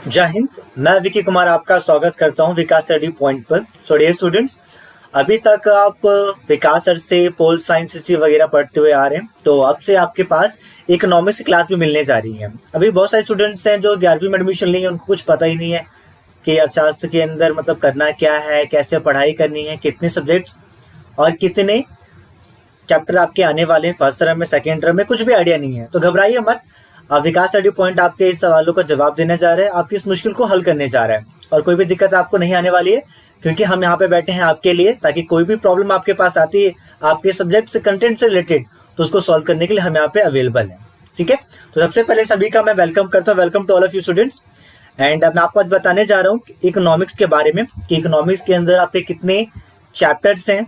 जय हिंद। मैं विकी कुमार आपका स्वागत करता हूं विकास स्टडी पॉइंट पर। सो डियर स्टूडेंट्स, अभी तक आप विकास सर से पोल साइंस हिस्ट्री वगैरह पढ़ते हुए आ रहे हैं, तो अब से आपके पास इकोनॉमिक्स की क्लास भी मिलने जा रही है। अभी बहुत सारे स्टूडेंट्स हैं जो 11वीं में एडमिशन लिए, उनको कुछ पता ही नहीं है कि अर्थशास्त्र के अंदर मतलब करना क्या है, कैसे पढ़ाई करनी है, कितने सब्जेक्ट्स और कितने चैप्टर आपके आने वाले हैं फर्स्ट टर्म में, सेकेंड टर्म में, कुछ भी आइडिया नहीं है। तो घबराइए मत, विकास स्टडी पॉइंट आपके इस सवालों का जवाब देने जा रहे हैं, आपकी इस मुश्किल को हल करने जा रहा है और कोई भी दिक्कत आपको नहीं आने वाली है, क्योंकि हम यहाँ पे बैठे हैं आपके लिए, ताकि कोई भी प्रॉब्लम आपके पास आती है आपके सब्जेक्ट से, कंटेंट से रिलेटेड, तो उसको सॉल्व करने के लिए हम यहाँ पे अवेलेबल हैं। ठीक है, तो सबसे पहले सभी का मैं वेलकम करता हूँ। Welcome to all of you students. And मैं आपको आज बताने जा रहा हूँ इकोनॉमिक्स के बारे में कि इकोनॉमिक्स के अंदर आपके कितने चैप्टर्स हैं,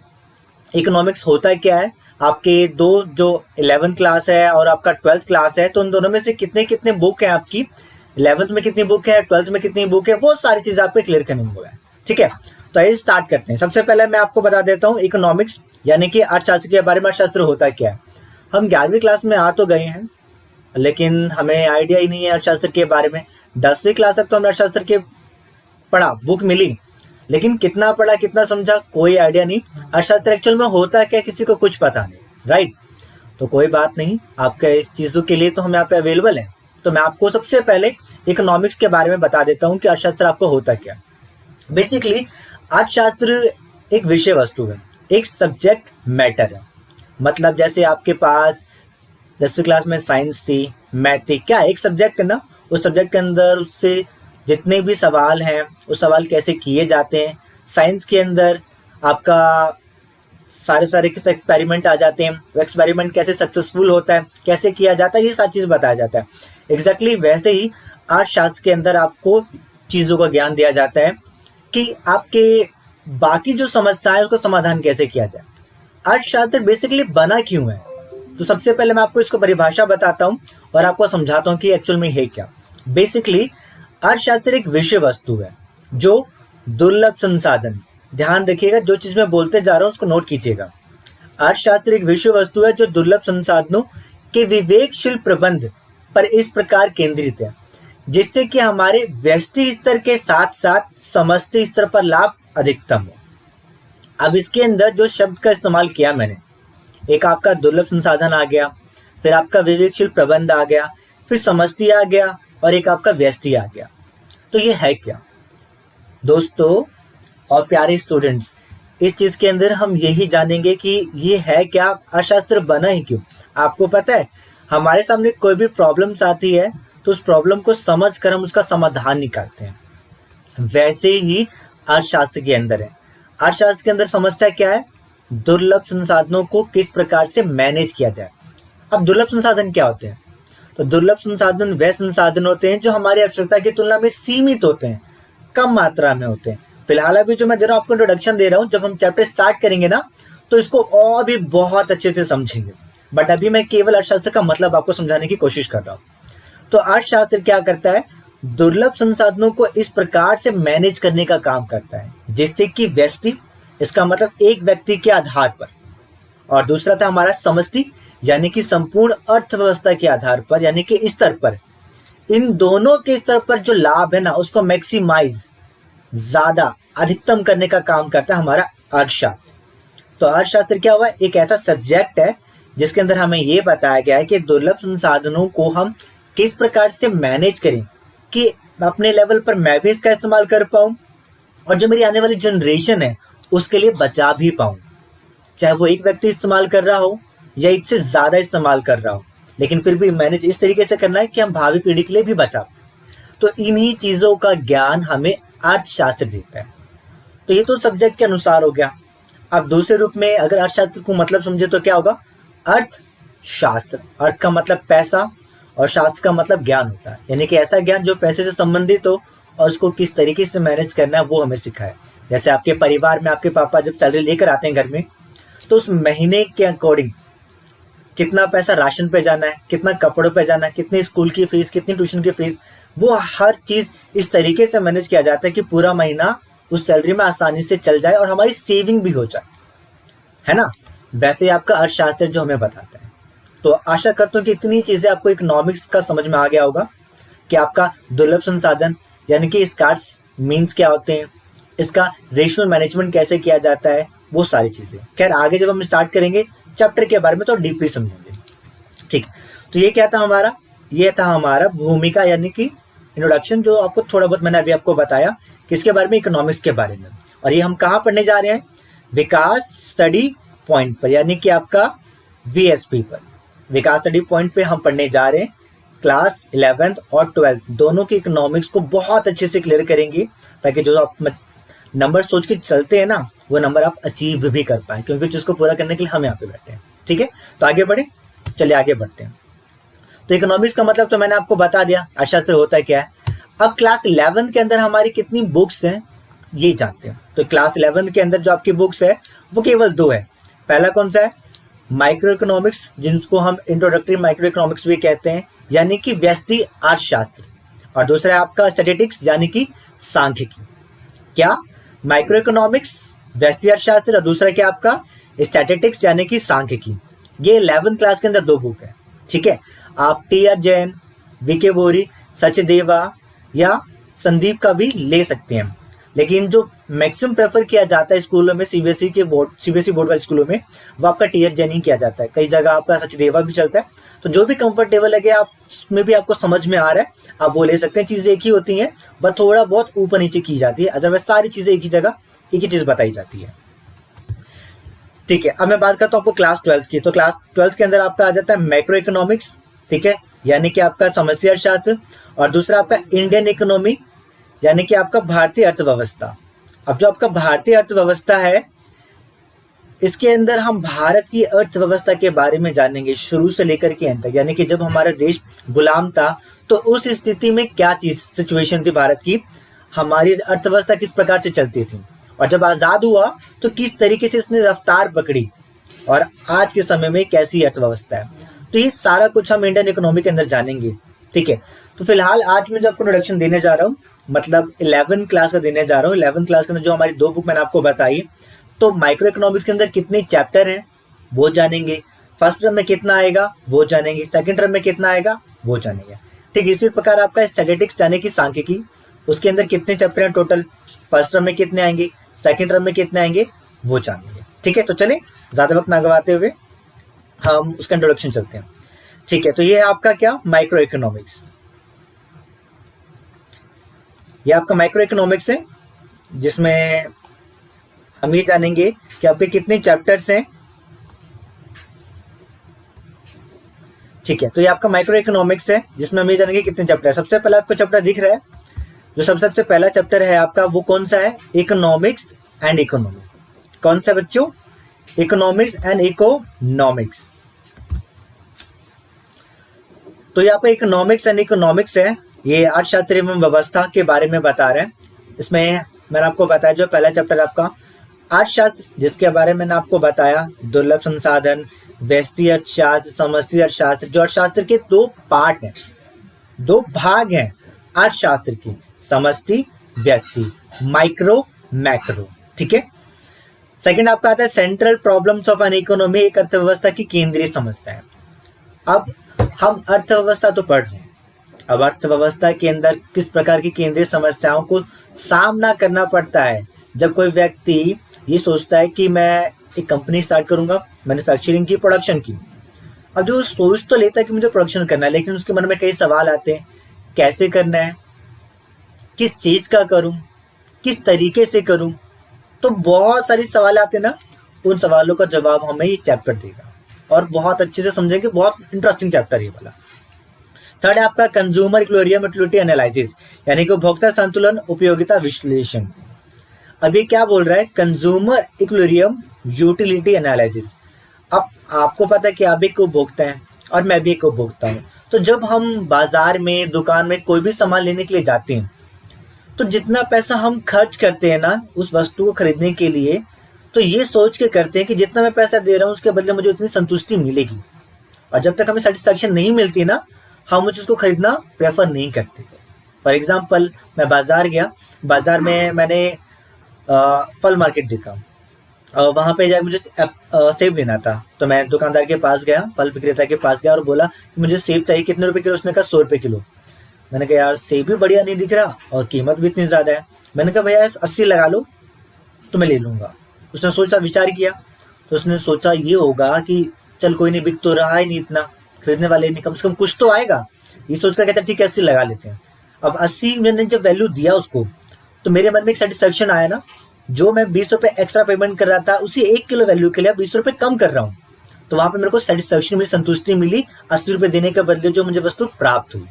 इकोनॉमिक्स होता क्या है, आपके दो जो 11th क्लास है और आपका 12th क्लास है, तो उन दोनों में से कितने कितने बुक है आपकी, 11th में कितनी बुक है, 12th में कितनी बुक है, वो सारी चीजें आपको क्लियर करनी होगा। ठीक है, तो आइए स्टार्ट करते हैं। सबसे पहले मैं आपको बता देता हूँ इकोनॉमिक्स यानी कि अर्थशास्त्र के बारे में। अर्थशास्त्र होता क्या है, हम 11वीं क्लास में आ तो गए हैं, लेकिन हमें आइडिया ही नहीं है अर्थशास्त्र के बारे में। 10वीं क्लास तक तो हमें अर्थशास्त्र के पढ़ा, बुक मिली, लेकिन कितना पढ़ा कितना समझा कोई आइडिया नहीं। अर्थशास्त्र एक्चुअल में होता क्या, किसी को कुछ पता नहीं, राइट। तो कोई बात नहीं, आपके इस चीजों के लिए तो हम यहाँ पे अवेलेबल हैं। तो मैं आपको सबसे पहले इकोनॉमिक्स के बारे में बता देता हूँ कि अर्थशास्त्र आपको होता क्या। बेसिकली अर्थशास्त्र एक विषय वस्तु है, एक सब्जेक्ट मैटर है। मतलब जैसे आपके पास 10वीं क्लास में साइंस थी, मैथ थी, क्या एक सब्जेक्ट है ना, उस सब्जेक्ट के अंदर उससे जितने भी सवाल हैं वो सवाल कैसे किए जाते हैं। साइंस के अंदर आपका सारे किस एक्सपेरिमेंट आ जाते हैं, वो एक्सपेरिमेंट कैसे सक्सेसफुल होता है, कैसे किया जाता है, ये सारी चीज़ बताया जाता है। एग्जैक्टली वैसे ही अर्थशास्त्र के अंदर आपको चीज़ों का ज्ञान दिया जाता है कि आपके बाकी जो समस्या है उसको समाधान कैसे किया जाए। अर्थशास्त्र बेसिकली बना क्यों है, तो सबसे पहले मैं आपको इसको परिभाषा बताता हूँ और आपको समझाता हूँ कि एक्चुअल में है क्या। बेसिकली अर्थशास्त्र एक विषय वस्तु है जो दुर्लभ संसाधन, ध्यान रखिएगा जो चीज मैं बोलते जा रहा हूं उसको नोट कीजिएगा। अर्थशास्त्र एक विषय वस्तु है जो दुर्लभ संसाधनों के विवेकशील प्रबंध पर इस प्रकार केंद्रित है जिससे कि हमारे व्यष्टि स्तर के साथ साथ समष्टि स्तर पर लाभ अधिकतम हो। अब इसके अंदर जो शब्द का इस्तेमाल किया मैंने, एक आपका दुर्लभ संसाधन आ गया, फिर आपका विवेकशील प्रबंध आ गया, फिर समष्टि आ गया और एक आपका व्यष्टि आ गया। तो ये है क्या दोस्तों और प्यारे स्टूडेंट्स, इस चीज के अंदर हम यही जानेंगे कि ये है क्या, अर्थशास्त्र बना ही क्यों। आपको पता है हमारे सामने कोई भी प्रॉब्लम्स आती है तो उस प्रॉब्लम को समझ कर हम उसका समाधान निकालते हैं, वैसे ही अर्थशास्त्र के अंदर है। अर्थशास्त्र के अंदर समस्या क्या है, दुर्लभ संसाधनों को किस प्रकार से मैनेज किया जाए। अब दुर्लभ संसाधन क्या होते हैं, तो दुर्लभ संसाधन वह संसाधन होते हैं जो हमारी आवश्यकता की तुलना में सीमित होते हैं, कम मात्रा में होते हैं। फिलहाल अभी जो मैं दे रहा हूँ आपको इंट्रोडक्शन दे रहा हूँ, जब हम चैप्टर स्टार्ट करेंगे ना तो इसको और भी बहुत अच्छे से समझेंगे, बट अभी मैं केवल अर्थशास्त्र का मतलब आपको समझाने की कोशिश कर रहा हूँ। तो अर्थशास्त्र क्या करता है, दुर्लभ संसाधनों को इस प्रकार से मैनेज करने का काम करता है जिससे कि व्यष्टि, इसका मतलब एक व्यक्ति के आधार पर, और दूसरा था हमारा समष्टि यानी कि संपूर्ण अर्थव्यवस्था के आधार पर, यानी कि स्तर पर, इन दोनों के स्तर पर जो लाभ है ना उसको मैक्सिमाइज, ज्यादा अधिकतम करने का काम करता है हमारा अर्थशास्त्र। तो अर्थशास्त्र क्या हुआ, एक ऐसा सब्जेक्ट है जिसके अंदर हमें ये बताया गया है कि दुर्लभ संसाधनों को हम किस प्रकार से मैनेज करें कि अपने लेवल पर मैं भी इसका इस्तेमाल कर पाऊं और जो मेरी आने वाली जनरेशन है उसके लिए बचा भी पाऊं। चाहे वो एक व्यक्ति इस्तेमाल कर रहा हो या इससे ज्यादा इस्तेमाल कर रहा हो, लेकिन फिर भी मैनेज इस तरीके से करना है कि हम भावी पीढ़ी के लिए भी बचा। तो इन्हीं चीजों का ज्ञान हमें अर्थशास्त्र देता है। तो ये तो सब्जेक्ट के अनुसार हो गया। अब दूसरे रूप में अगर अर्थशास्त्र को मतलब समझे तो क्या होगा, अर्थशास्त्र, अर्थ का मतलब पैसा और शास्त्र का मतलब ज्ञान होता है, यानी कि ऐसा ज्ञान जो पैसे से संबंधित हो और उसको किस तरीके से मैनेज करना है वो हमें सिखाए। जैसे आपके परिवार में आपके पापा जब सैलरी लेकर आते हैं घर में, तो उस महीने के अकॉर्डिंग कितना पैसा राशन पे जाना है, कितना कपड़ों पे जाना है, कितनी स्कूल की फीस, कितनी ट्यूशन की फीस, वो हर चीज इस तरीके से मैनेज किया जाता है कि पूरा महीना उस सैलरी में आसानी से चल जाए और हमारी सेविंग भी हो जाए, है ना। वैसे ही आपका अर्थशास्त्र जो हमें बताता है। तो आशा करता हूँ कि इतनी चीजें आपको इकोनॉमिक्स का समझ में आ गया होगा कि आपका दुर्लभ संसाधन यानी कि स्कार्स मीन्स क्या होते हैं, इसका रेशनल मैनेजमेंट कैसे किया जाता है, वो सारी चीजें। खैर आगे जब हम स्टार्ट करेंगे चैप्टर के बारे में तो डीपली समझेंगे। ठीक, तो ये क्या था हमारा, ये था हमारा भूमिका यानी कि इंट्रोडक्शन, जो आपको थोड़ा बहुत मैंने अभी आपको बताया किसके बारे में, इकोनॉमिक्स के बारे में। और ये हम कहाँ पढ़ने जा रहे हैं, विकास स्टडी पॉइंट पर, यानी कि आपका VSP पर, विकास स्टडी पॉइंट पे हम पढ़ने जा रहे हैं। क्लास 11th और 12th दोनों की इकोनॉमिक्स को बहुत अच्छे से क्लियर करेंगे, ताकि जो आप नंबर सोच के चलते हैं ना, वो नंबर आप अचीव भी कर पाए, क्योंकि जिसको पूरा करने के लिए हम यहाँ पे बैठे हैं। ठीक है, तो आगे बढ़े, चलिए आगे बढ़ते हैं। तो इकोनॉमिक्स का मतलब तो मैंने आपको बता दिया, अर्थशास्त्र होता क्या है। अब क्लास 11th के अंदर हमारी कितनी बुक्स हैं ये जानते हैं। तो क्लास 11th के अंदर जो आपकी बुक्स है वो केवल 2 है। पहला कौन सा है, माइक्रो इकोनॉमिक्स, जिसको हम इंट्रोडक्टरी माइक्रो इकोनॉमिक्स भी कहते हैं, यानी कि व्यष्टि अर्थशास्त्र। और दूसरा है आपका स्टैटिस्टिक्स यानी कि सांख्यिकी। क्या, माइक्रो इकोनॉमिक्स व्यष्टि अर्थशास्त्र, और दूसरा क्या आपका स्टैटिस्टिक्स यानी कि सांख्यिकी। ये 11th क्लास के अंदर 2 बुक है। ठीक है, आप TR जैन, VK बोरी, सचदेवा या संदीप का भी ले सकते हैं, लेकिन जो मैक्सिमम प्रेफर किया जाता है स्कूलों में, सीबीएसई बोर्ड वाले स्कूलों में, वो आपका TR जैन ही किया जाता है। कई जगह आपका सचदेवा भी चलता है, तो जो भी कंफर्टेबल लगे आप उसमें भी आपको समझ में आ रहा है आप वो ले सकते हैं। चीजें एक ही होती हैं, बस थोड़ा बहुत ऊपर नीचे की जाती है, अदरवाइज सारी चीजें एक ही जगह एक ही चीज बताई जाती है। ठीक है, अब मैं बात करता हूँ आपको क्लास 12th की। तो क्लास 12th के अंदर आपका आ जाता है मैक्रो इकोनॉमिक्स, ठीक है, यानी कि आपका समस्या अर्थशास्त्र, और दूसरा आपका इंडियन इकोनॉमी यानी कि आपका भारतीय अर्थव्यवस्था। अब जो आपका भारतीय अर्थव्यवस्था है, इसके अंदर हम भारत की अर्थव्यवस्था के बारे में जानेंगे शुरू से लेकर के अंत तक, यानी कि जब हमारा देश गुलाम था तो उस स्थिति में क्या चीज सिचुएशन थी भारत की, हमारी अर्थव्यवस्था किस प्रकार से चलती थी, और जब आजाद हुआ तो किस तरीके से इसने रफ्तार पकड़ी, और आज के समय में कैसी अर्थव्यवस्था है। तो ये सारा कुछ हम इंडियन इकोनॉमी के अंदर जानेंगे। ठीक है, तो फिलहाल आज मैं जो आपको इंट्रोडक्शन देने जा रहा हूँ, मतलब 11th क्लास का देने जा रहा हूँ। 11th क्लास के अंदर जो हमारी 2 बुक मैंने आपको बताई, तो माइक्रो इकोनॉमिक्स के अंदर कितने चैप्टर हैं वो जानेंगे, फर्स्ट टर्म में कितना आएगा वो जानेंगे, सेकंड टर्म में कितना आएगा वो जानेंगे। ठीक इसी प्रकार आपका स्टैटिस्टिक्स यानी कि सांख्यिकी, उसके अंदर कितने चैप्टर हैं टोटल, फर्स्ट टर्म में कितने आएंगे, सेकंड टर्म में कितने आएंगे वो जानेंगे। ठीक है, तो चले ज्यादा वक्त ना गवाते हुए हम उसका इंट्रोडक्शन चलते हैं। ठीक है, तो ये है आपका क्या, माइक्रो इकोनॉमिक्स। ये आपका माइक्रो इकोनॉमिक्स है, जिसमें हम ये जानेंगे कि आपके कितने चैप्टर्स हैं। ठीक है, तो ये आपका माइक्रो इकोनॉमिक्स है, जिसमें हम ये जानेंगे कितने चैप्टर है। सबसे पहला आपको चैप्टर दिख रहा है, जो सबसे पहला चैप्टर है आपका वो कौन सा है, इकोनॉमिक्स एंड इकोनॉमी। कौन सा बच्चों, इकोनॉमिक्स एंड इकोनॉमिक्स। तो यहाँ पे इकोनॉमिक्स एंड इकोनॉमिक्स है, ये अर्थशास्त्र एवं व्यवस्था के बारे में बता रहे हैं। इसमें मैंने आपको बताया जो पहला चैप्टर आपका अर्थशास्त्र, जिसके बारे में मैंने आपको बताया दुर्लभ संसाधन, व्यष्टि अर्थशास्त्र, समष्टि अर्थशास्त्र। जो अर्थशास्त्र के 2 पार्ट हैं, 2 भाग हैं अर्थशास्त्र के, समष्टि व्यष्टि, माइक्रो मैक्रो। ठीक है, सेकंड आपका आता है central problems of an economy, एक अर्थव्यवस्था की केंद्रीय समस्या है। अब हम अर्थव्यवस्था तो पढ़ रहे हैं, अब अर्थव्यवस्था के अंदर किस प्रकार की केंद्रीय समस्याओं को सामना करना पड़ता है जब कोई व्यक्ति ये सोचता है कि मैं एक कंपनी स्टार्ट करूंगा मैन्युफैक्चरिंग की, प्रोडक्शन की। अब जो सोच तो लेता है कि मुझे प्रोडक्शन करना है, लेकिन उसके मन में कई सवाल आते हैं, कैसे करना है, किस चीज का करूं, किस तरीके से करूं। तो बहुत सारी सवाल आते हैं ना, उन सवालों का जवाब हमें ये चैप्टर देगा और बहुत अच्छे से समझेंगे। बहुत इंटरेस्टिंग चैप्टर ये वाला। थर्ड है आपका कंज्यूमर इक्विलिब्रियम यूटिलिटी एनालिसिस, यानी कि उपभोक्ता संतुलन उपयोगिता विश्लेषण। अभी क्या बोल रहा है, कंज्यूमर इक्विलिब्रियम यूटिलिटी एनालिसिस। अब आपको पता है कि आप भी एक उपभोक्ता हैं और मैं भी एक उपभोक्ता हूँ। तो जब हम बाजार में, दुकान में कोई भी सामान लेने के लिए जाते हैं, तो जितना पैसा हम खर्च करते हैं ना उस वस्तु को खरीदने के लिए, तो ये सोच के करते हैं कि जितना मैं पैसा दे रहा हूँ उसके बदले मुझे उतनी संतुष्टि मिलेगी। और जब तक हमें सेटिस्फैक्शन नहीं मिलती ना, हम मुझे उसको खरीदना प्रेफर नहीं करते। फॉर एग्जाम्पल, मैं बाजार गया, बाजार में मैंने फल मार्केट देखा, वहां पे जाकर मुझे सेब लेना था। तो मैं दुकानदार के पास गया, फल विक्रेता के पास गया और बोला कि मुझे सेब चाहिए, कितने रुपए किलो। उसने कहा 100 रुपए किलो। मैंने कहा यार सेब भी बढ़िया नहीं दिख रहा और कीमत भी इतनी ज़्यादा है। मैंने कहा भैया 80 लगा लो तो मैं ले लूँगा। उसने सोचा, विचार किया, तो उसने सोचा ये होगा कि चल कोई नहीं, बिक तो रहा है नहीं इतना, खरीदने वाले नहीं, कम से कम कुछ तो आएगा। ये सोचकर कहता ठीक है 80 लगा लेते हैं। अब 80 मैंने जब वैल्यू दिया उसको तो मेरे मन में एक सेटिस्फेक्शन आया ना, जो मैं 20 रुपये एक्स्ट्रा पेमेंट कर रहा था उसी 1 किलो वैल्यू के लिए 20 रुपये कम कर रहा हूँ, तो वहां पे मेरे को सेटिस्फेक्शन मिली, संतुष्टि मिली, 80 रुपये देने के बदले जो मुझे वस्तु प्राप्त हुई।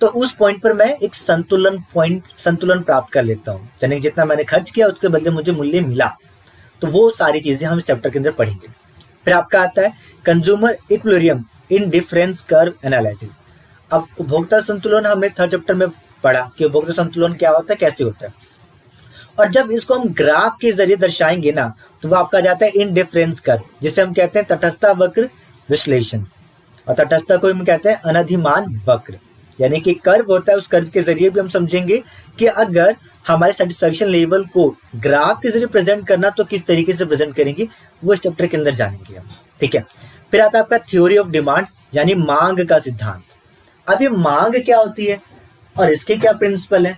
तो उस पॉइंट पर मैं एक संतुलन प्राप्त कर लेता हूँ, यानी जितना मैंने खर्च किया उसके बदले मुझे मूल्य मिला। तो वो सारी चीजें हम इस चैप्टर के अंदर पढ़ेंगे। फिर आपका आता है consumer equilibrium in difference curve analysis. अब उपभोक्ता संतुलन हमने थर्ड चैप्टर में पढ़ा कि उपभोक्ता संतुलन क्या होता है, कैसे होता है, और जब इसको हम ग्राफ के जरिए दर्शाएंगे ना तो वो आपका जाता है इनडिफरेंस कर्व, जिसे हम कहते हैं तटस्थता वक्र विश्लेषण, और तटस्थता को हम कहते हैं अनधिमान वक्र। यानी कि कर्व होता है, उस कर्व के जरिए भी हम समझेंगे कि अगर हमारे सेटिस्फेक्शन लेवल को ग्राफ के जरिए प्रेजेंट करना तो किस तरीके से प्रेजेंट करेंगे, वो इस चैप्टर के अंदर जानेंगे हम। ठीक है, फिर आता है आपका थ्योरी ऑफ डिमांड यानी मांग का सिद्धांत। अब ये मांग क्या होती है और इसके क्या प्रिंसिपल है।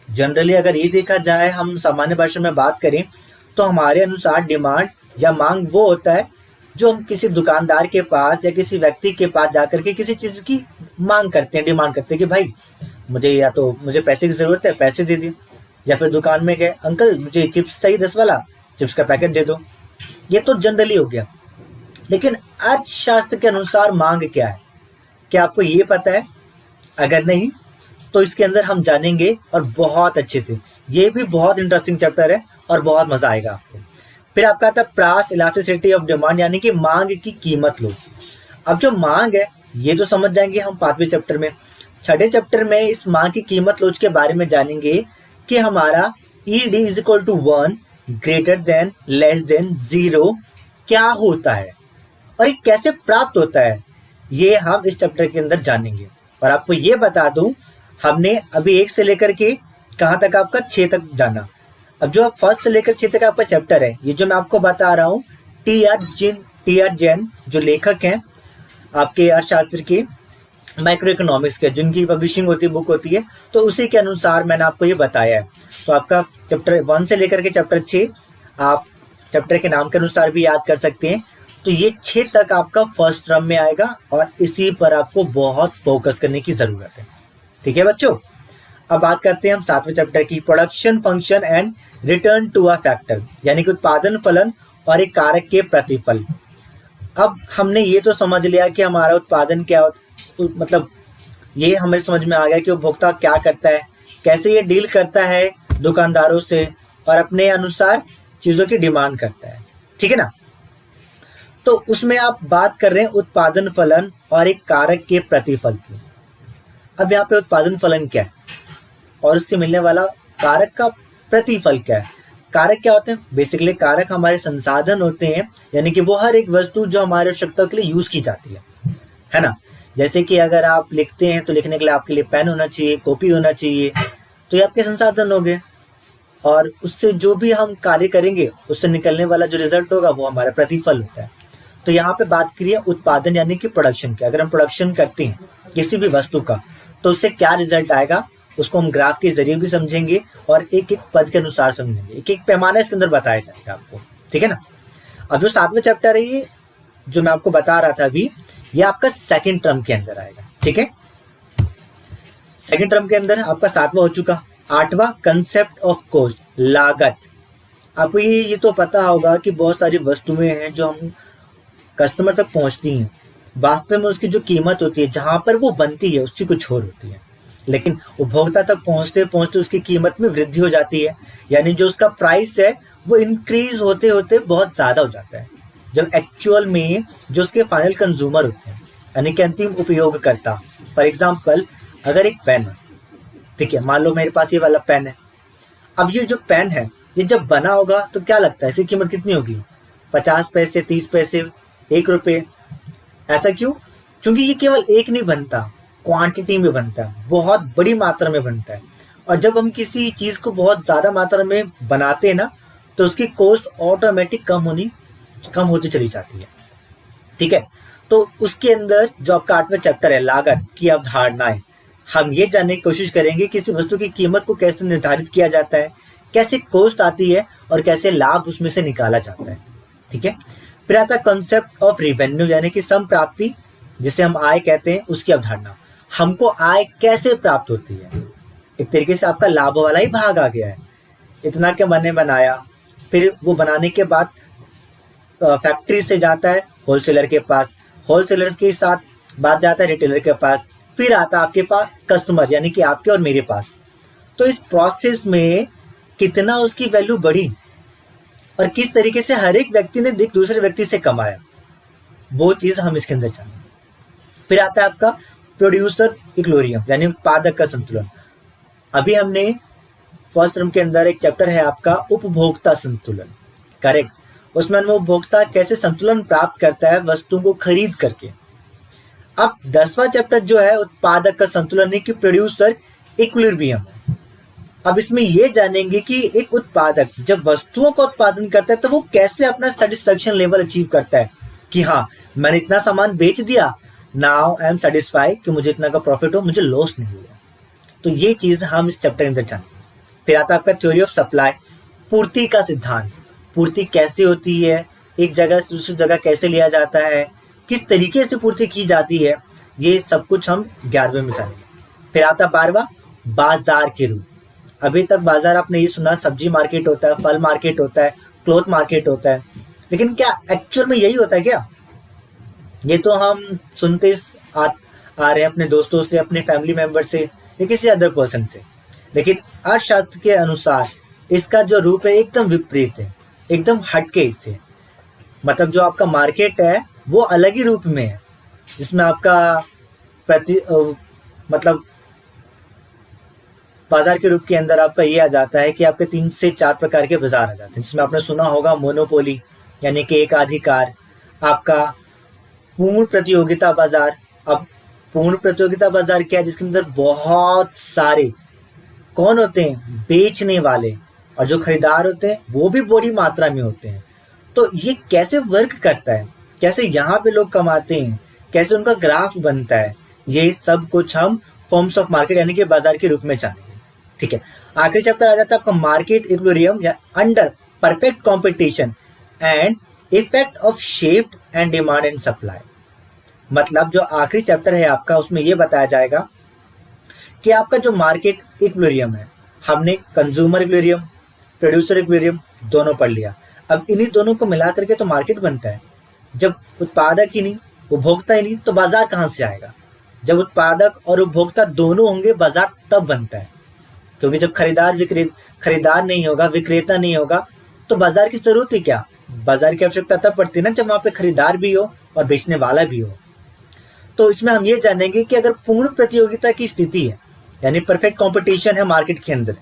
जनरली अगर ये देखा जाए, हम सामान्य भाषा में बात करें तो हमारे अनुसार डिमांड या मांग वो होता है जो हम किसी दुकानदार के पास या किसी व्यक्ति के पास जाकर के किसी चीज की मांग करते हैं, डिमांड करते हैं कि भाई मुझे, या तो मुझे पैसे की जरूरत है, पैसे दे दिए, या फिर दुकान में गए, अंकल मुझे चिप्स चाहिए 10 वाला, चिप्स का पैकेट दे दो। ये तो जनरली हो गया। लेकिन अर्थशास्त्र के अनुसार मांग क्या है, क्या आपको ये पता है? अगर नहीं तो इसके अंदर हम जानेंगे और बहुत अच्छे से। ये भी बहुत इंटरेस्टिंग चैप्टर है और बहुत मजा आएगा आपको। फिर आपका आता है प्राइस इलास्टिसिटी ऑफ डिमांड यानी कि मांग की कीमत लो। अब जो मांग है ये तो समझ जाएंगे हम 5वें चैप्टर में। 6ठे चैप्टर में इस मांग की कीमत लोच के बारे में जानेंगे कि हमारा ED is equal to 1 greater than less than 0 क्या होता है और ये कैसे प्राप्त होता है, ये हम इस चैप्टर के अंदर जानेंगे। और आपको ये बता दूं, हमने अभी 1 से लेकर के कहाँ तक, आपका 6 तक जाना। अब जो 1 से लेकर 6 तक आपका चैप्टर है, ये जो मैं आपको बता रहा हूँ, TR जैन जो लेखक हैं आपके अर्थशास्त्र के, माइक्रो इकोनॉमिक्स के, जिनकी पब्लिशिंग होती है, बुक होती है, तो उसी के अनुसार मैंने आपको ये बताया है। तो आपका चैप्टर 1 से लेकर के चैप्टर 6 आप चैप्टर के नाम के अनुसार भी याद कर सकते हैं। तो ये 6 तक आपका फर्स्ट टर्म में आएगा और इसी पर आपको बहुत फोकस करने की जरूरत है। ठीक है बच्चों, अब बात करते हैं हम 7वें चैप्टर की, production function and return to a factor, यानी कि उत्पादन फलन और एक कारक के प्रतिफल। अब हमने ये तो समझ लिया कि हमारा उत्पादन क्या, मतलब ये हमें समझ में आ गया कि उपभोक्ता क्या करता है, कैसे ये डील करता है दुकानदारों से और अपने अनुसार चीजों की डिमांड करता है। ठीक है ना। तो उसमें आप बात कर रहे हैं उत्पादन फलन और एक कारक के प्रतिफल की। अब यहाँ पे उत्पादन फलन क्या है और उससे मिलने वाला कारक का प्रतिफल क्या है। कारक क्या होते हैं? बेसिकली कारक हमारे संसाधन होते हैं, यानी कि वो हर एक वस्तु जो हमारे आवश्यकता के लिए यूज की जाती है ना। जैसे कि अगर आप लिखते हैं तो लिखने के लिए आपके लिए पेन होना चाहिए, कॉपी होना चाहिए, तो ये आपके संसाधन हो गए। और उससे जो भी हम कार्य करेंगे उससे निकलने वाला जो रिजल्ट होगा वो हमारा प्रतिफल होता है। तो यहाँ पे बात करिए उत्पादन यानी कि प्रोडक्शन की। अगर हम प्रोडक्शन करते हैं किसी भी वस्तु का तो उससे क्या रिजल्ट आएगा उसको हम ग्राफ के जरिए भी समझेंगे और एक एक पद के अनुसार समझेंगे, एक एक पैमाना इसके अंदर बताया जाएगा आपको। ठीक है ना। अब जो 7वां चैप्टर है ये जो मैं आपको बता रहा था अभी, ये आपका सेकंड टर्म के अंदर आएगा। ठीक है, सेकंड टर्म के अंदर आपका 7वां हो चुका। 8वां कंसेप्ट ऑफ कॉस्ट, लागत। आपको ये तो पता होगा कि बहुत सारी वस्तुएं हैं जो हम कस्टमर तक पहुंचती हैं, वास्तव में उसकी जो कीमत होती है जहां पर वो बनती है उसकी कुछ और होती है, लेकिन उपभोक्ता तक पहुंचते पहुंचते उसकी कीमत में वृद्धि हो जाती है, यानी जो उसका प्राइस है वो इंक्रीज होते होते बहुत ज्यादा हो जाता है, जब एक्चुअल में जो उसके फाइनल कंज्यूमर होते हैं यानी कि अंतिम उपयोगकर्ता। फॉर एग्जाम्पल अगर एक पेन है, ठीक है, मान लो मेरे पास ये वाला पेन है। अब ये जो पेन है ये जब बना होगा तो क्या लगता है इसकी कीमत कितनी होगी? 50 पैसे, 30 पैसे, 1 रुपये। ऐसा क्यों? क्योंकि ये केवल एक नहीं बनता, क्वांटिटी में बनता है, बहुत बड़ी मात्रा में बनता है। और जब हम किसी चीज को बहुत ज्यादा मात्रा में बनाते हैं ना तो उसकी कॉस्ट ऑटोमेटिक कम होती चली जाती है। ठीक है, तो उसके अंदर जो आपका 8वां चैप्टर है लागत की अवधारणाएं, हम ये जानने की कोशिश करेंगे किसी वस्तु की कीमत को कैसे निर्धारित किया जाता है, कैसे कॉस्ट आती है और कैसे लाभ उसमें से निकाला जाता है। ठीक है। फिर आता है कॉन्सेप्ट ऑफ रेवेन्यू यानी कि संप्राप्ति, जिसे हम आय कहते हैं, उसकी अवधारणा। हमको आय कैसे प्राप्त होती है, एक तरीके से आपका लाभ वाला ही भाग आ गया है। इतना के मैंने बनाया, फिर वो बनाने के बाद फैक्ट्री से जाता है होलसेलर के पास, होलसेलर के साथ बात जाता है रिटेलर के पास, फिर आता है आपके पास कस्टमर यानी कि आपके और मेरे पास। तो इस प्रोसेस में कितना उसकी वैल्यू बढ़ी और किस तरीके से हर एक व्यक्ति ने एक दूसरे व्यक्ति से कमाया, वो चीज हम इसके अंदर जानेंगे। फिर आता है आपका प्रोड्यूसर इक्विलिब्रियम यानी उत्पादक का संतुलन। अभी हमने फर्स्ट टर्म के अंदर एक चैप्टर है आपका उपभोक्ता संतुलन, करेक्ट। उसमें हम उपभोक्ता कैसे संतुलन प्राप्त करता है वस्तुओं को खरीद करके। अब 10वां चैप्टर जो है उत्पादक का संतुलन है कि प्रोड्यूसर इक्विलिब्रियम है। अब इसमें ये जानेंगे कि एक उत्पादक जब वस्तुओं का उत्पादन करता है तो वो कैसे अपना सेटिस्फेक्शन लेवल अचीव करता है कि हाँ मैंने इतना सामान बेच दिया, नाउ आई एम सेटिस्फाइड कि मुझे इतना का प्रॉफिट हो, मुझे लॉस नहीं हुआ। तो ये चीज हम इस चैप्टर के अंदर जानेंगे। फिर आता है आपका थ्योरी ऑफ सप्लाई, पूर्ति का सिद्धांत। पूर्ति कैसे होती है, एक जगह से दूसरी जगह कैसे लिया जाता है, किस तरीके से पूर्ति की जाती है, ये सब कुछ हम 11वें में जानेंगे। फिर आता 12वां बाजार के रूप। अभी तक बाजार आपने ये सुना रसब्जी मार्केट होता है, फल मार्केट होता है, क्लॉथ मार्केट होता है, लेकिन क्या एक्चुअल में यही होता है क्या? ये तो हम सुनते आ रहे हैं अपने दोस्तों से, अपने फैमिली मेंबर से या किसी अदर पर्सन से, लेकिन अर्थशास्त्र के अनुसार इसका जो रूप है एकदम विपरीत है, एकदम हटके इससे। मतलब जो आपका मार्केट है वो अलग ही रूप में है, जिसमें आपका मतलब बाजार के रूप के अंदर आपका ये आ जाता है कि आपके 3 से 4 प्रकार के बाजार आ जाते हैं, जिसमें आपने सुना होगा मोनोपोली यानी कि एकाधिकार, आपका पूर्ण प्रतियोगिता बाजार। अब पूर्ण प्रतियोगिता बाजार क्या है? जिसके अंदर बहुत सारे कौन होते हैं? बेचने वाले, और जो खरीदार होते हैं वो भी बड़ी मात्रा में होते हैं। तो ये कैसे वर्क करता है, कैसे यहाँ पे लोग कमाते हैं, कैसे उनका ग्राफ बनता है, ये सब कुछ हम फॉर्म्स ऑफ मार्केट यानी कि बाजार के रूप में जानेंगे। ठीक है। आखिरी चैप्टर आ जाता है आपका मार्केट इक्विलिब्रियम या under perfect competition and effect of shift and demand and supply. मतलब जो आखिरी चैप्टर है आपका, उसमें यह बताया जाएगा कि आपका जो मार्केट इक्विलिब्रियम है, हमने कंज्यूमर इक्विलिब्रियम, प्रोड्यूसर इक्विलिब्रियम दोनों पढ़ लिया। अब इन्हीं दोनों को मिला करके तो मार्केट बनता है। जब उत्पादक ही नहीं, उपभोक्ता ही नहीं, तो बाजार कहाँ से आएगा? जब उत्पादक और उपभोक्ता दोनों होंगे बाजार तब बनता है, क्योंकि जब खरीदार नहीं होगा, विक्रेता नहीं होगा, तो बाजार की जरूरत ही क्या? बाजार की आवश्यकता तब पड़ती है ना जब वहां पे खरीदार भी हो और बेचने वाला भी हो। तो इसमें हम ये जानेंगे कि अगर पूर्ण प्रतियोगिता की स्थिति है यानी परफेक्ट कंपटीशन है मार्केट के अंदर,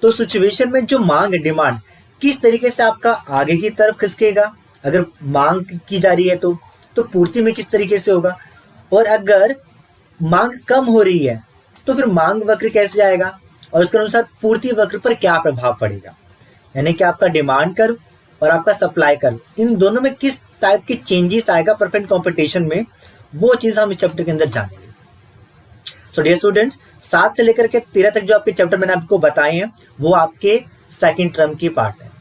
तो सिचुएशन में जो मांग है, डिमांड किस तरीके से आपका आगे की तरफ खिसकेगा। अगर मांग की जा रही है तो पूर्ति में किस तरीके से होगा, और अगर मांग कम हो रही है तो फिर मांग वक्र कैसे आएगा और उसके अनुसार पूर्ति वक्र पर क्या प्रभाव पड़ेगा। यानी कि आपका डिमांड कर्व और आपका सप्लाई कर्व, इन दोनों में किस टाइप के चेंजेस आएगा परफेक्ट कंपटीशन में, वो चीज हम इस चैप्टर के अंदर जानेंगे। सो डियर स्टूडेंट्स, 7 से लेकर के 13 तक जो आपके चैप्टर मैंने आपको बताए हैं वो आपके सेकंड टर्म की पार्ट है।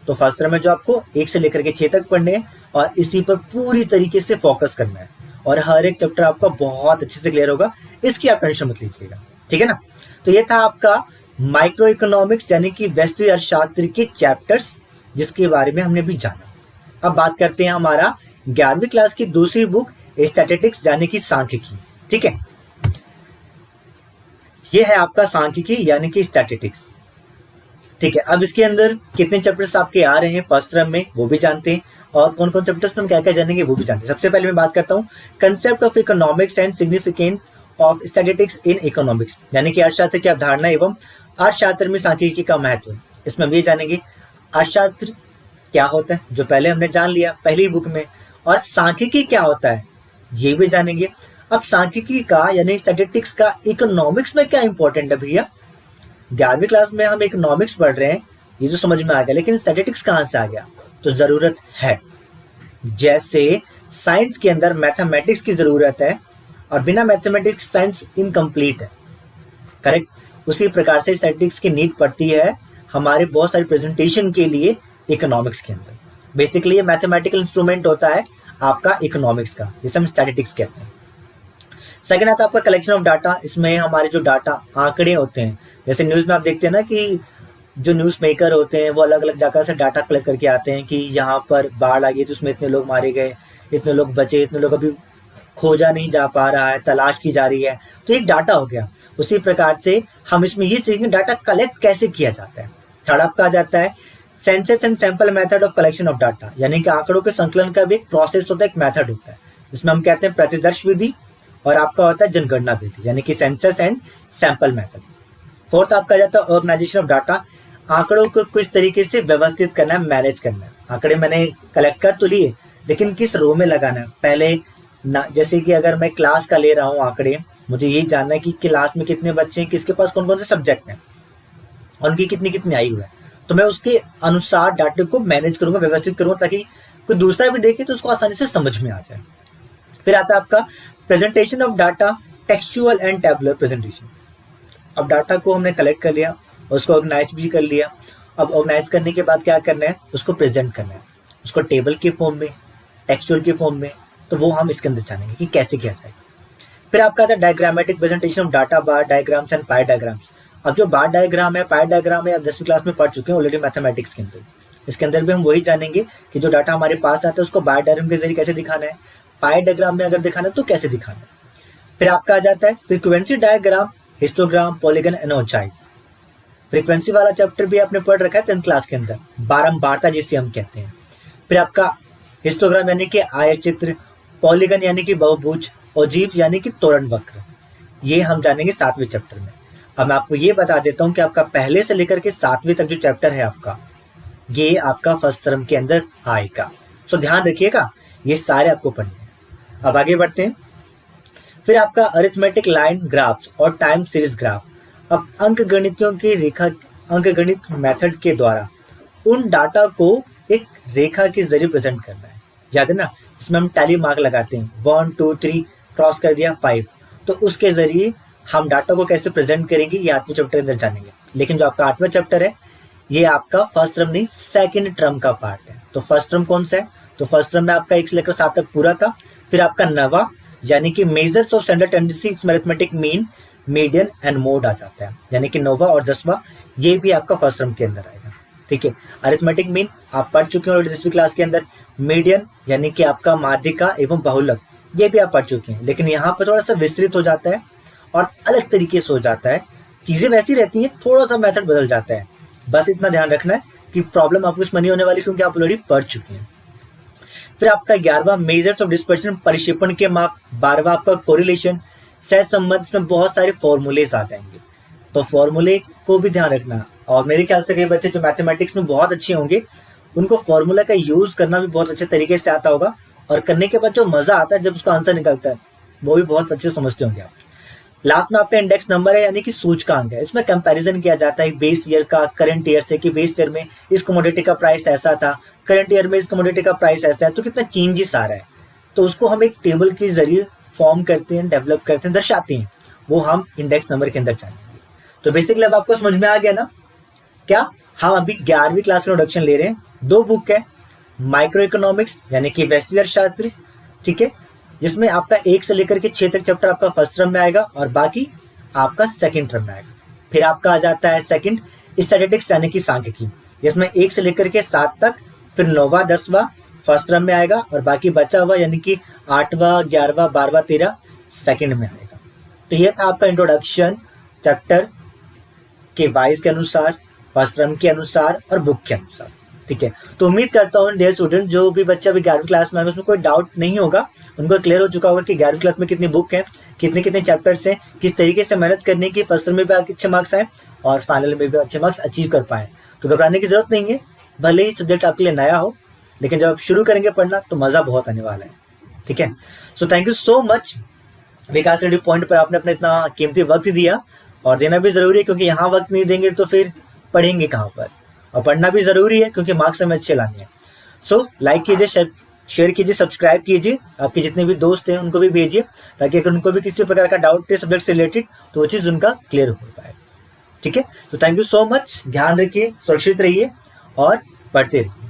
तो फर्स्ट टर्म में जो आपको 1 से लेकर के 6 तक पढ़ने हैं और इसी पर पूरी तरीके से फोकस करना है, और हर एक चैप्टर आपका बहुत अच्छे से क्लियर होगा, इसकी आप टेंशन मत लीजिएगा। ठीक है ना। तो ये था आपका माइक्रो इकोनॉमिक्स यानी कि वैश्विक अर्थशास्त्र के चैप्टर्स, जिसके बारे में हमने भी जाना। अब बात करते हैं हमारा 11वीं क्लास की दूसरी बुक स्टैटिस्टिक्स यानी कि सांख्यिकी। ठीक है, ये है आपका सांख्यिकी यानी कि स्टैटिस्टिक्स। ठीक है, अब इसके अंदर कितने चैप्टर्स आपके आ रहे हैं फर्स्ट टर्म में वो भी जानते हैं, और कौन कौन चैप्टर्स में हम क्या क्या जानेंगे वो भी जानते हैं। सबसे पहले मैं बात करता हूँ concept of economics and significance of statistics in economics, यानी कि अर्थशास्त्र की अवधारणा एवं अर्थशास्त्र में सांख्यिकी का महत्व। इसमें हम ये जानेंगे अर्थशास्त्र क्या होता है, जो पहले हमने जान लिया पहली बुक में, और सांख्यिकी क्या होता है ये भी जानेंगे। अब सांख्यिकी का यानी स्टैटिस्टिक्स का इकोनॉमिक्स में क्या इंपॉर्टेंट है भैया? 11वीं क्लास में हम इकोनॉमिक्स पढ़ रहे हैं, ये तो समझ में आ गया, लेकिन स्टैटिस्टिक्स कहाँ से आ गया? तो जरूरत है। जैसे साइंस के अंदर मैथमेटिक्स की जरूरत है, और बिना मैथमेटिक्स साइंस इनकम्प्लीट है। करेक्ट। उसी प्रकार से स्टैटिस्टिक्स की नीड पड़ती है हमारे बहुत सारी प्रेजेंटेशन के लिए इकोनॉमिक्स के अंदर। बेसिकली ये मैथमेटिकल इंस्ट्रूमेंट होता है आपका इकोनॉमिक्स का, जिसे हम स्टैटिस्टिक्स कहते हैं। सेकंड आता है आपका कलेक्शन ऑफ डाटा। इसमें हमारे जो डाटा आंकड़े होते हैं, जैसे न्यूज़ में आप देखते हैं ना कि जो न्यूज़ मेकर होते हैं वो अलग अलग जगह से डाटा कलेक्ट करके आते हैं कि यहाँ पर बाढ़ आ गई तो उसमें इतने लोग मारे गए, इतने लोग बचे, इतने लोग अभी खोजा नहीं जा पा रहा है, तलाश की जा रही है, तो एक डाटा हो गया। उसी प्रकार से हम इसमें ये सीखेंगे डाटा कलेक्ट कैसे किया जाता है। थर्ड आपका आ जाता है census and sample method of collection of data, यानी कि आंकड़ों के संकलन का भी एक प्रोसेस होता है, एक मेथड होता है, जिसमें हम कहते हैं प्रतिदर्श विधि और आपका होता है जनगणना विधि, यानी कि census and sample method. Fourth आपका आ जाता है ऑर्गेनाइजेशन ऑफ डाटा, आंकड़ों को किस तरीके से व्यवस्थित करना है, मैनेज करना है। आंकड़े मैंने कलेक्ट कर तो लिए, लेकिन किस रो में लगाना है पहले ना। जैसे कि अगर मैं क्लास का ले रहा हूँ आंकड़े, मुझे यही जानना है कि क्लास में कितने बच्चे हैं, किसके पास कौन कौन से सब्जेक्ट हैं और उनकी कितनी कितनी आयु है, तो मैं उसके अनुसार डाटा को मैनेज करूंगा, व्यवस्थित करूंगा, ताकि कोई दूसरा भी देखे तो उसको आसानी से समझ में आ जाए। फिर आता है आपका presentation of data, textual and tabular presentation. अब डाटा को हमने कलेक्ट कर लिया, उसको ऑर्गेनाइज भी कर लिया। अब ऑर्गेनाइज करने के बाद क्या करना है, उसको प्रेजेंट करना है, उसको टेबल के फॉर्म में, टेक्सचुअल के फॉर्म में, तो वो हम इसके अंदर जानेंगे कि कैसे किया जाएगा। फिर आपका आता है diagrammatic presentation of data, bar diagrams and pi diagrams. अब जो बार डायग्राम है, पाई डायग्राम है, आप 10वीं क्लास में पढ़ चुके हैं ऑलरेडी मैथमेटिक्स के अंदर। इसके अंदर भी हम वही जानेंगे कि जो डाटा हमारे पास आता है उसको बार डायग्राम के जरिए कैसे दिखाना है, पाई डायग्राम में अगर दिखाना है तो कैसे दिखाना है। फिर आपका आ जाता है frequency diagram, histogram, polygon and ओंचाई। फ्रीक्वेंसी वाला चैप्टर भी आपने पढ़ रखा है 10th क्लास के अंदर, बारंबारता जिसे हम कहते हैं। फिर आपका हिस्टोग्राम यानी कि आयत चित्र, पॉलीगन यानी कि बहुभुज, ओजीव यानी कि तोरण वक्र, ये हम जानेंगे 7वें चैप्टर में। अब मैं आपको ये बता देता हूँ कि आपका पहले से लेकर के 7वें तक जो चैप्टर है आपका, ये आपका फर्स्ट टर्म के अंदर आएगा, सो ध्यान रखिएगा, ये सारे आपको पढ़ने हैं। अब आगे बढ़ते हैं। फिर आपका अरिथमेटिक लाइन ग्राफ्स और टाइम सीरीज ग्राफ। अब अंकगणितियों की रेखा, अंकगणित मेथड के द्वारा उन डाटा को एक रेखा के जरिए प्रेजेंट करना है, याद है ना, जिसमें हम टैली मार्क लगाते हैं, 1 2 3 क्रॉस कर दिया 5, तो उसके जरिए हम डाटा को कैसे प्रेजेंट करेंगे ये 8वें चैप्टर अंदर जानेंगे। लेकिन जो आपका 8वां चैप्टर है ये आपका फर्स्ट टर्म नहीं, सेकंड टर्म का पार्ट है। तो फर्स्ट टर्म कौन सा है, तो फर्स्ट टर्म में आपका 1 से लेकर 7 तक पूरा था। फिर आपका नवा यानी कि measures of standard tendency, arithmetic mean, median and mode आ जाता है, यानी कि नोवा और 10वां ये भी आपका फर्स्ट टर्म के अंदर आएगा। ठीक है, अरिथमेटिक मीन आप पढ़ चुके हैं 10वीं क्लास के अंदर। मीडियन यानी कि आपका माध्यिका एवं बहुलक, ये भी आप पढ़ चुके हैं, लेकिन यहाँ पर थोड़ा सा विस्तृत हो जाता है और अलग तरीके से हो जाता है। चीजें वैसी रहती हैं, थोड़ा सा मेथड बदल जाता है, बस इतना ध्यान रखना है कि प्रॉब्लम आपको इसमें नहीं होने वाली, क्योंकि आप ऑलरेडी पढ़ चुके हैं। फिर आपका 11वां मेजर्स ऑफ डिस्पर्शन, परिक्षेपण के माप। 12वां आपका कोरिलेशन, सहसंबंध, में बहुत सारे फॉर्मूलेस आ जाएंगे, तो फॉर्मूले को भी ध्यान रखना। और मेरे ख्याल से कई बच्चे जो मैथमेटिक्स में बहुत अच्छे होंगे उनको फॉर्मूला का यूज करना भी बहुत अच्छे तरीके से आता होगा, और करने के बाद जो मजा आता है जब उसका आंसर निकलता है वो भी बहुत अच्छे समझते होंगे आप। लास्ट में आपका इंडेक्स नंबर है, यानी कि सूचकांक है। इसमें कंपैरिजन किया जाता है बेस ईयर का करंट ईयर से, कि बेस ईयर में इस कमोडिटी का प्राइस ऐसा था, करंट ईयर में इस कमोडिटी का प्राइस ऐसा है, तो कितना चेंजेस आ रहा है। तो उसको हम एक टेबल के जरिए फॉर्म करते हैं, डेवलप करते हैं, दर्शाते हैं, वो हम इंडेक्स नंबर के अंदर जानेंगे। तो बेसिकली अब आपको समझ में आ गया ना क्या। हम अभी 11वीं क्लास का इंट्रोडक्शन ले रहे हैं। 2 बुक है, माइक्रो इकोनॉमिक्स यानी कि व्यष्टि अर्थशास्त्र, ठीक है, जिसमें आपका 1 से लेकर के 6 तक चैप्टर आपका फर्स्ट टर्म में आएगा और बाकी आपका सेकंड टर्म में आएगा। फिर आपका आ जाता है सेकंड स्टैटिस्टिक्स यानी कि सांख्यिकी, जिसमें 1 से लेकर के 7 तक, फिर 9वां 10वां फर्स्ट टर्म में आएगा और बाकी बचा हुआ यानी कि 8वां 11वां 12वां 13 सेकंड में आएगा। तो ये था आपका इंट्रोडक्शन चैप्टर के वाइज के अनुसार, फर्स्ट टर्म के अनुसार और बुक के अनुसार। ठीक है, तो उम्मीद करता हूँ डियर स्टूडेंट, जो भी बच्चे अभी 11वीं क्लास में आएंगे उसमें कोई डाउट नहीं होगा, उनको क्लियर हो चुका होगा कि 11वीं क्लास में कितनी बुक है, कितने कितने चैप्टर्स हैं, किस तरीके से मेहनत करने की फर्स्ट टर्म में भी अच्छे मार्क्स आए और फाइनल में भी अच्छे मार्क्स अचीव कर पाए। तो घबराने की जरूरत नहीं है, भले ही सब्जेक्ट आपके लिए नया हो, लेकिन जब आप शुरू करेंगे पढ़ना तो मजा बहुत आने वाला है। ठीक है, so thank you so much Vikas Reddy point पर आपने अपना इतना कीमती वक्त दिया, और देना भी जरूरी है, क्योंकि यहाँ वक्त नहीं देंगे तो फिर पढ़ेंगे कहाँ पर, और पढ़ना भी जरूरी है क्योंकि मार्क्स हमें अच्छे लाने हैं। सो लाइक कीजिए, शेयर शेयर कीजिए, सब्सक्राइब कीजिए, आपके जितने भी दोस्त हैं उनको भी भेजिए, ताकि अगर उनको भी किसी प्रकार का डाउट है सब्जेक्ट से रिलेटेड तो वो चीज़ उनका क्लियर हो पाए। ठीक है, तो थैंक यू सो मच, ध्यान रखिए, सुरक्षित रहिए और पढ़ते रहिए।